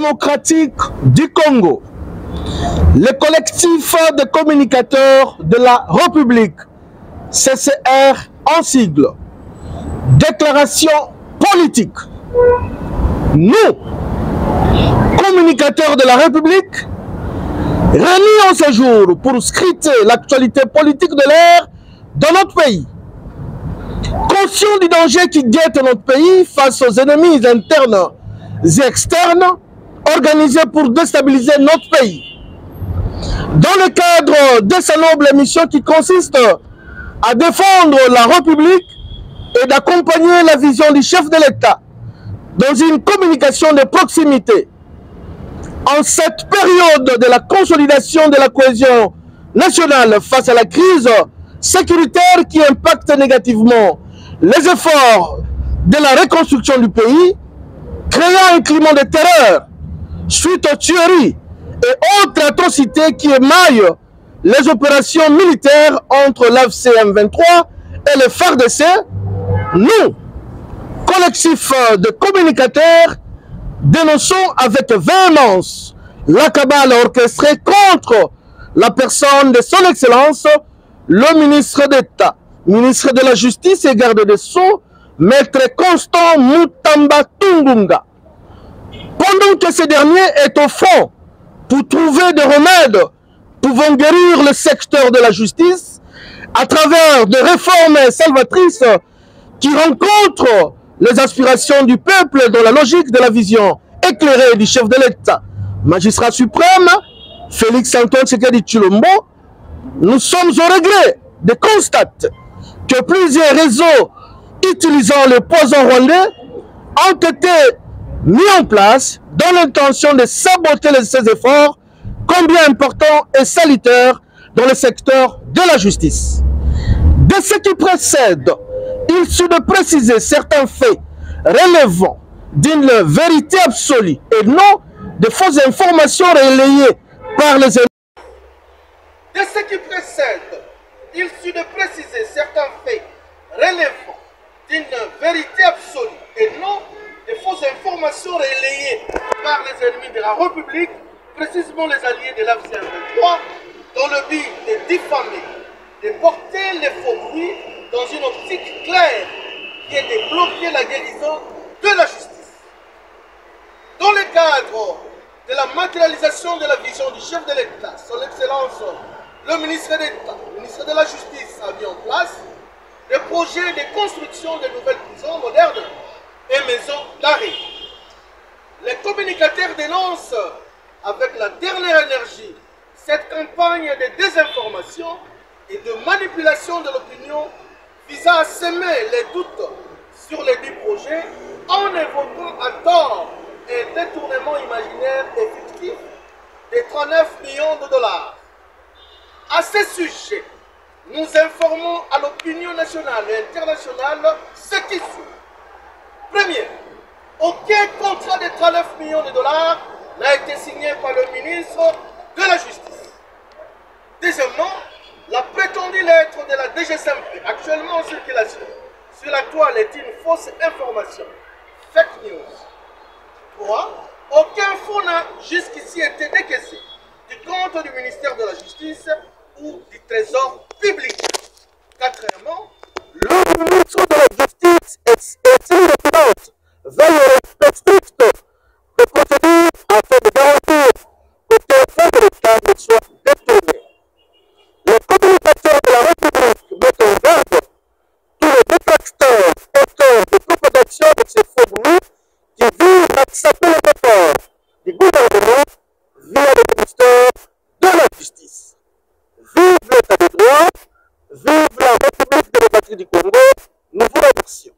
démocratique du Congo, le collectif de communicateurs de la République, CCR en sigle, déclaration politique. Nous, communicateurs de la République, réunis en ce jour pour scruter l'actualité politique de l'ère dans notre pays. Conscients du danger qui guette notre pays face aux ennemis internes et externes organisés pour déstabiliser notre pays. Dans le cadre de sa noble mission qui consiste à défendre la République et d'accompagner la vision du chef de l'État dans une communication de proximité. En cette période de la consolidation de la cohésion nationale face à la crise sécuritaire qui impacte négativement les efforts de la reconstruction du pays, créant un climat de terreur suite aux tueries et autres atrocités qui émaillent les opérations militaires entre l'AFC M23 et le FARDC, nous, collectif de communicateurs, dénonçons avec véhémence la cabale orchestrée contre la personne de son Excellence, le ministre d'État, ministre de la Justice et garde des Sceaux, Maître Constant Mutamba Tungunga. Pendant que ce dernier est au front pour trouver des remèdes pouvant guérir le secteur de la justice à travers des réformes salvatrices qui rencontrent les aspirations du peuple dans la logique de la vision éclairée du chef de l'État, magistrat suprême, Félix-Antoine Tshisekedi Tshilombo, nous sommes au regret de constater que plusieurs réseaux utilisant le poison rwandais ont été mis en place dans l'intention de saboter ces efforts combien importants et salutaires dans le secteur de la justice. De ce qui précède, il suffit de préciser certains faits relevant d'une vérité absolue et non de fausses informations relayées par les ennemis. De ce qui précède, il suffit de préciser certains faits relevant d'une vérité absolue et non de fausses informations relayées par les ennemis de la République, précisément les alliés de l'AFC M23, dans le but de diffamer, de porter les faux bruits dans une optique claire qui est de bloquer la guérison de la justice. Dans le cadre de la matérialisation de la vision du chef de l'État, son Excellence, le ministre d'État, le ministre de la Justice a mis en place des projets de construction de nouvelles prisons modernes et maisons d'arrêt. Les communicateurs dénoncent avec la dernière énergie cette campagne de désinformation et de manipulation de l'opinion visant à semer les doutes sur les 10 projets en évoquant à tort un détournement imaginaire et fictif de 39 millions de dollars. À ce sujet, nous informons à l'opinion nationale et internationale ce qui suit. Premier, aucun contrat de 39 millions de dollars n'a été signé par le ministre de la Justice. Deuxièmement, la prétendue lettre de la DGSMP, actuellement en circulation, sur la toile est une fausse information, fake news. 3. Aucun fonds n'a jusqu'ici été décaissé du compte du ministère de la Justice ou du Trésor public. Quatrièmement, le ministre de la Justice est-il indépendante, veille au respect strict des procédures afin de garantir qu'aucun fonds de l'État ne soit détourné. Les communicateurs de la République mettent en garde tous les détracteurs auteurs de propagation de ces faux bruits qui visent à saper les efforts du gouvernement via le ministère de la Justice. Vive l'État de droit, vive la République démocratique du Congo, nous vous remercions.